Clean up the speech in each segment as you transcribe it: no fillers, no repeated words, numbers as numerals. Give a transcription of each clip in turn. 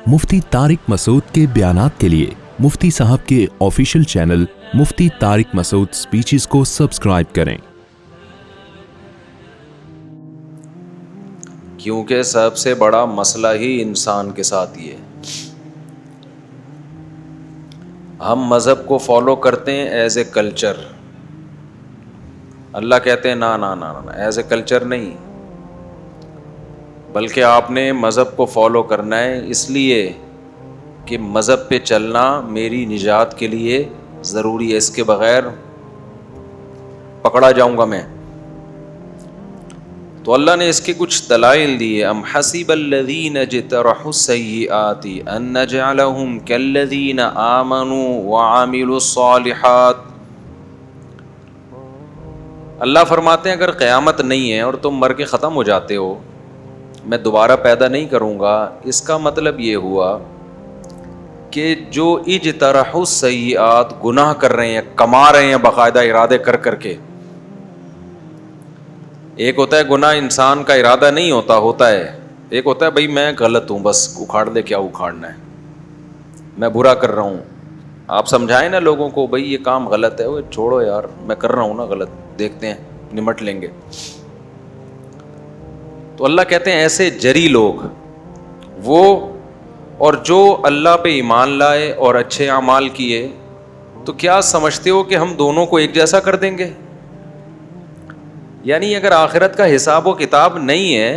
मुफ्ती तारिक मसूद के बयानात के लिए मुफ्ती साहब के ऑफिशियल चैनल मुफ्ती तारिक मसूद स्पीचेस को सब्सक्राइब करें। क्योंकि सबसे बड़ा मसला ही इंसान के साथ ही है। हम मज़हब को फॉलो करते हैं एज ए कल्चर। अल्लाह कहते हैं ना ना ना ना, एज ए कल्चर नहीं, बल्कि आपने मज़हब को फॉलो करना है इसलिए कि मज़हब पे चलना मेरी निजात के लिए ज़रूरी है, इसके बग़ैर पकड़ा जाऊंगा मैं। तो अल्लाह ने इसके कुछ दलाइल दिए। अम हसीबल्लज़ीन जतरहुस्सय्यिआति अन नजअलहुम कल्लज़ीन आमनू व आमिलुस्सालिहात। अल्लाह फरमाते हैं अगर क़यामत नहीं है और तुम मर के ख़त्म हो जाते हो, मैं दोबारा पैदा नहीं करूँगा, इसका मतलब ये हुआ कि जो इजतरहुस्सय्यिआत गुनाह कर रहे हैं, कमा रहे हैं बाकायदा इरादे कर करके। एक होता है गुनाह इंसान का इरादा नहीं होता है, एक होता है भाई मैं गलत हूँ, बस उखाड़ दे, क्या उखाड़ना है, मैं बुरा कर रहा हूँ। आप समझाएं ना लोगों को भाई ये काम गलत है, वो छोड़ो यार, मैं कर रहा हूँ ना गलत, देखते हैं निमट लेंगे। तो अल्लाह कहते हैं ऐसे जरी लोग वो, और जो अल्लाह पे ईमान लाए और अच्छे अमाल किए, तो क्या समझते हो कि हम दोनों को एक जैसा कर देंगे? यानी अगर आखिरत का हिसाब व किताब नहीं है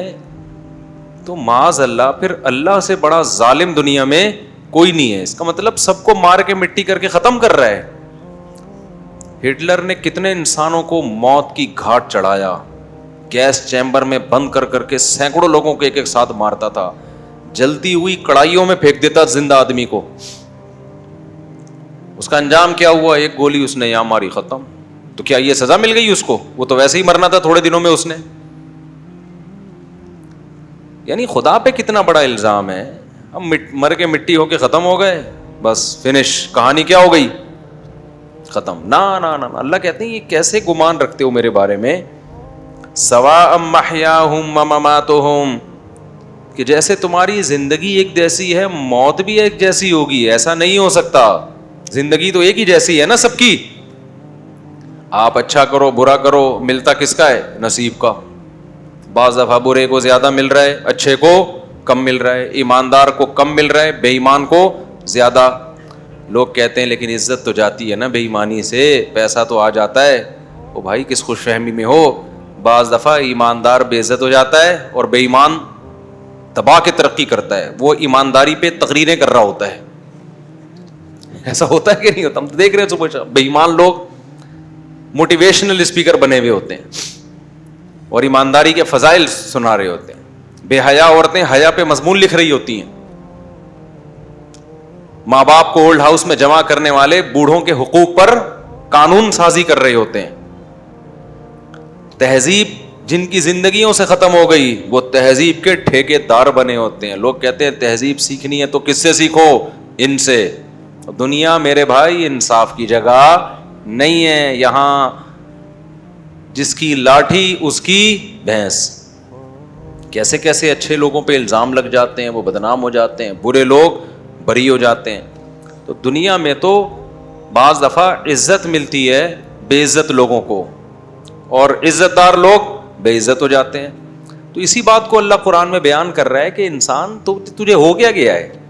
तो माज़ अल्लाह फिर अल्लाह से बड़ा जालिम दुनिया में कोई नहीं है। इसका मतलब सबको मार के मिट्टी करके ख़त्म कर रहा है। हिटलर ने कितने इंसानों को मौत की घाट चढ़ाया, गैस चैम्बर में बंद कर करके सैकड़ों लोगों को एक एक साथ मारता था, जलती हुई कड़ाइयों में फेंक देता जिंदा आदमी को। उसका अंजाम क्या हुआ? एक गोली उसने यहां मारी, खत्म। तो क्या ये सजा मिल गई उसको? वो तो वैसे ही मरना था थोड़े दिनों में उसने। यानी खुदा पे कितना बड़ा इल्जाम है। हम मर के मिट्टी होके खत्म हो गए, बस फिनिश, कहानी क्या हो गई, खत्म। ना ना ना, अल्लाह कहते हैं ये कैसे गुमान रखते हो मेरे बारे में। सवाअम महयाहुम व ममातुहुम, कि जैसे तुम्हारी जिंदगी एक जैसी है मौत भी एक जैसी होगी। ऐसा नहीं हो सकता, जिंदगी तो एक ही जैसी है ना सबकी। आप अच्छा करो बुरा करो, मिलता किसका है? नसीब का। बाज़ दफ़ा बुरे को ज़्यादा मिल रहा है, अच्छे को कम मिल रहा है, ईमानदार को कम मिल रहा है, बेईमान को ज़्यादा। लोग कहते हैं लेकिन इज्जत तो जाती है ना बेईमानी से, पैसा तो आ जाता है। ओ भाई किस खुशफहमी में हो, बाज़ दफ़ा ईमानदार बेइज्जत हो जाता है और बेईमान दबा के तरक्की करता है। वो ईमानदारी पे तकरीरें कर रहा होता है। ऐसा होता है कि नहीं होता? हम तो देख रहे हैं सुबह बेईमान लोग मोटिवेशनल स्पीकर बने हुए होते हैं और ईमानदारी के फजाइल सुना रहे होते हैं। बेहया औरतें हया पे मजमून लिख रही होती हैं। माँ बाप को ओल्ड हाउस में जमा करने वाले बूढ़ों के हुकूक पर कानून साजी कर रहे होते हैं। तहजीब जिनकी जिंदगियों से खत्म हो गई, वो तहजीब के ठेकेदार बने होते हैं। लोग कहते हैं तहजीब सीखनी है तो किससे सीखो? इनसे। दुनिया मेरे भाई इंसाफ की जगह नहीं है। यहां जिसकी लाठी उसकी भैंस। कैसे कैसे अच्छे लोगों पे इल्जाम लग जाते हैं, वो बदनाम हो जाते हैं, बुरे लोग बरी हो जाते हैं। तो दुनिया में तो बाज़ दफ़ा इज्जत मिलती है बेइज्जत लोगों को, और इज्जतदार लोग बेइज्जत हो जाते हैं। तो इसी बात को अल्लाह कुरान में बयान कर रहा है कि इंसान तो तुझे हो गया है।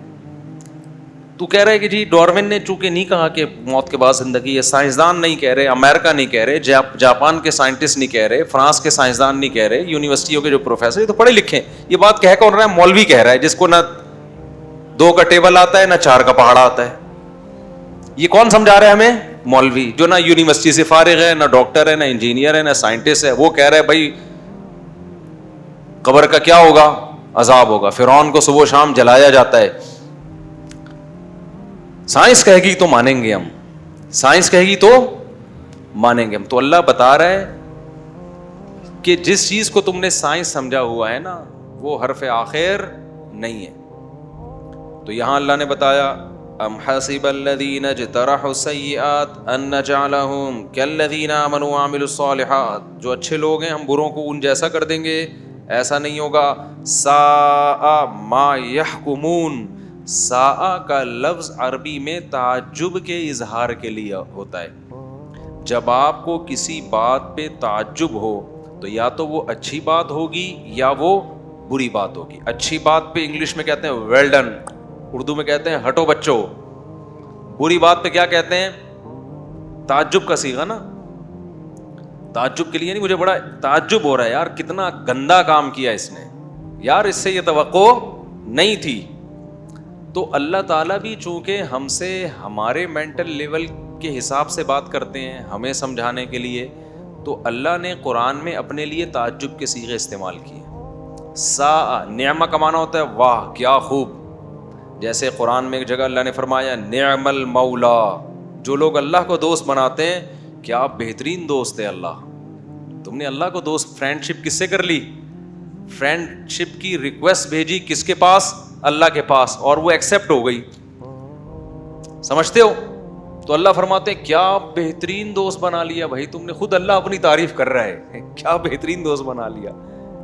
तू कह रहा है कि जी डार्विन ने चूंकि नहीं कहा कि मौत के बाद जिंदगी है, साइंसदान नहीं कह रहे, अमेरिका नहीं कह रहे, जापान के साइंटिस्ट नहीं कह रहे, फ्रांस के साइंसदान नहीं कह रहे, यूनिवर्सिटियों के जो प्रोफेसर, ये तो पढ़े लिखे। ये बात कह कौन रहा है? मौलवी कह रहा है, जिसको ना 2 का टेबल आता है ना 4 का पहाड़ आता है। ये कौन समझा रहा है हमें? मौलवी, जो ना यूनिवर्सिटी से फारिग है, ना डॉक्टर है, ना इंजीनियर है, ना साइंटिस्ट है। वो कह रहा है भाई कब्र का क्या होगा? अजाब होगा। फिरौन को सुबह शाम जलाया जाता है। साइंस कहेगी तो मानेंगे हम, साइंस कहेगी तो मानेंगे हम। तो अल्लाह बता रहा है कि जिस चीज को तुमने साइंस समझा हुआ है ना, वो हरफ आखिर नहीं है। तो यहां अल्लाह ने बताया अम हसीबल्लज़ीना जतरहुस्सय्यिआत अन नजअलहुम कल्लज़ीना आमनू व अमिलुस्सालिहात। जो अच्छे लोग हैं हम बुरों को उन जैसा कर देंगे, ऐसा नहीं होगा। साअ मा यहकुमून, ساء کا لفظ عربی میں تعجب کے اظہار کے لیے ہوتا ہے. جب آپ کو کسی بات پہ تعجب ہو تو یا تو وہ اچھی بات ہوگی یا وہ بری بات ہوگی. اچھی بات پہ انگلش میں کہتے ہیں ویل ڈن, اردو میں کہتے ہیں ہٹو بچو. بری بات پہ کیا کہتے ہیں؟ تعجب کا صیغہ نا. تعجب کے لیے نہیں, مجھے بڑا تعجب ہو رہا ہے یار, کتنا گندا کام کیا اس نے, یار اس سے یہ توقع نہیں تھی. تو اللہ تعالیٰ بھی چونکہ ہم سے ہمارے مینٹل لیول کے حساب سے بات کرتے ہیں ہمیں سمجھانے کے لیے, تو اللہ نے قرآن میں اپنے لیے تعجب کے صیغے استعمال کیے. سا نعمہ کا معنی ہوتا ہے واہ کیا خوب. جیسے قرآن میں ایک جگہ اللہ نے فرمایا نعم المولا, جو لوگ اللہ کو دوست بناتے ہیں کیا بہترین دوست ہے اللہ. تم نے اللہ کو دوست, فرینڈ شپ کس سے کر لی؟ فرینڈ شپ کی ریکویسٹ بھیجی کس کے پاس؟ اللہ کے پاس, اور وہ ایکسیپٹ ہو گئی. سمجھتے ہو؟ تو اللہ فرماتے ہیں کیا بہترین دوست بنا لیا بھائی تم نے. خود اللہ اپنی تعریف کر رہا ہے, کیا بہترین دوست بنا لیا.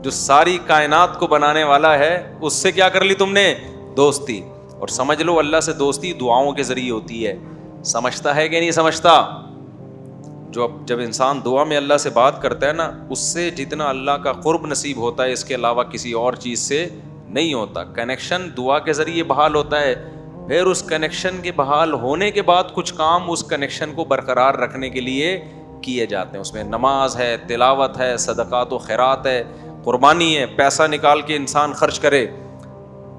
جو ساری کائنات کو بنانے والا ہے اس سے کیا کر لی تم نے؟ دوستی. اور سمجھ لو اللہ سے دوستی دعاؤں کے ذریعے ہوتی ہے. سمجھتا ہے کہ نہیں سمجھتا؟ جب انسان دعا میں اللہ سے بات کرتا ہے نا, اس سے جتنا اللہ کا قرب نصیب ہوتا ہے اس کے علاوہ کسی اور چیز سے نہیں ہوتا. کنیکشن دعا کے ذریعے بحال ہوتا ہے, پھر اس کنیکشن کے بحال ہونے کے بعد کچھ کام اس کنیکشن کو برقرار رکھنے کے لیے کیے جاتے ہیں. اس میں نماز ہے, تلاوت ہے, صدقات و خیرات ہے, قربانی ہے, پیسہ نکال کے انسان خرچ کرے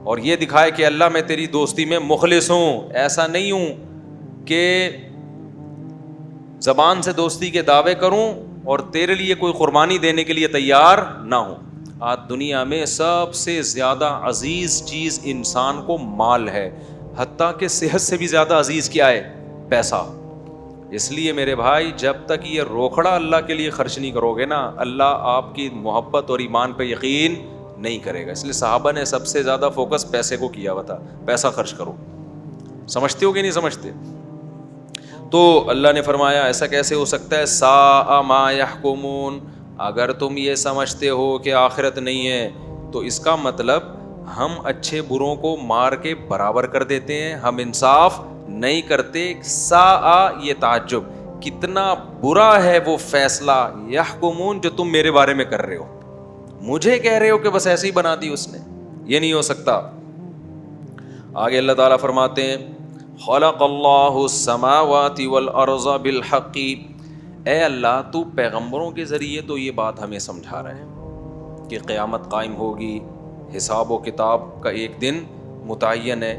اور یہ دکھائے کہ اللہ میں تیری دوستی میں مخلص ہوں. ایسا نہیں ہوں کہ زبان سے دوستی کے دعوے کروں اور تیرے لیے کوئی قربانی دینے کے لیے تیار نہ ہوں. آج دنیا میں سب سے زیادہ عزیز چیز انسان کو مال ہے, حتیٰ کہ صحت سے بھی زیادہ عزیز کیا ہے؟ پیسہ. اس لیے میرے بھائی جب تک یہ روکھڑا اللہ کے لیے خرچ نہیں کرو گے نا, اللہ آپ کی محبت اور ایمان پہ یقین نہیں کرے گا. اس لیے صحابہ نے سب سے زیادہ فوکس پیسے کو کیا ہوا تھا, پیسہ خرچ کرو. سمجھتے ہو کہ نہیں سمجھتے؟ تو اللہ نے فرمایا ایسا کیسے ہو سکتا ہے؟ ساء ما یحکمون, اگر تم یہ سمجھتے ہو کہ آخرت نہیں ہے تو اس کا مطلب ہم اچھے بروں کو مار کے برابر کر دیتے ہیں, ہم انصاف نہیں کرتے. ساء یہ تعجب, کتنا برا ہے وہ فیصلہ یحکمون جو تم میرے بارے میں کر رہے ہو. مجھے کہہ رہے ہو کہ بس ایسے ہی بنا دی اس نے, یہ نہیں ہو سکتا. آگے اللہ تعالیٰ فرماتے ہیں خلق اللہ السماوات والارض بالحق, اے اللہ تو پیغمبروں کے ذریعے تو یہ بات ہمیں سمجھا رہا ہے کہ قیامت قائم ہوگی, حساب و کتاب کا ایک دن متعین ہے.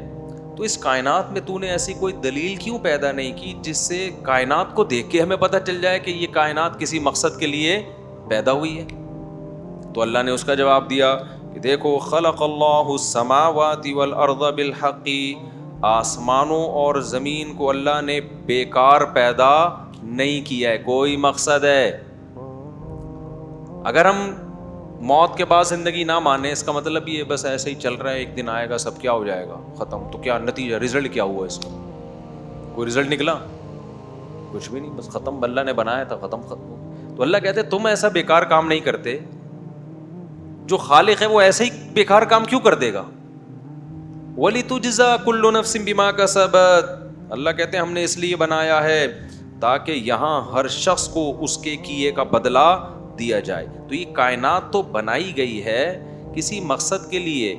تو اس کائنات میں تو نے ایسی کوئی دلیل کیوں پیدا نہیں کی جس سے کائنات کو دیکھ کے ہمیں پتہ چل جائے کہ یہ کائنات کسی مقصد کے لیے پیدا ہوئی ہے؟ تو اللہ نے اس کا جواب دیا کہ دیکھو خلق اللہ السماوات والارض بالحق, آسمانوں اور زمین کو اللہ نے بیکار پیدا نہیں کیا ہے, کوئی مقصد ہے. اگر ہم موت کے بعد زندگی نہ مانیں اس کا مطلب یہ بس ایسے ہی چل رہا ہے, ایک دن آئے گا سب کیا ہو جائے گا ختم. تو کیا نتیجہ, رزلٹ کیا ہوا اس کا؟ کوئی رزلٹ نکلا؟ کچھ بھی نہیں, بس ختم. اللہ نے بنایا تھا ختم. تو اللہ کہتے تم ایسا بیکار کام نہیں کرتے, جو خالق ہے وہ ایسے ہی بیکار کام کیوں کر دے گا؟ وَلِتُجْزَى كُلُّ نَفْسٍ بِمَا كَسَبَتْ, اللہ کہتے ہیں ہم نے اس لیے بنایا ہے تاکہ یہاں ہر شخص کو اس کے کیے کا بدلہ دیا جائے. تو یہ کائنات تو بنائی گئی ہے کسی مقصد کے لیے,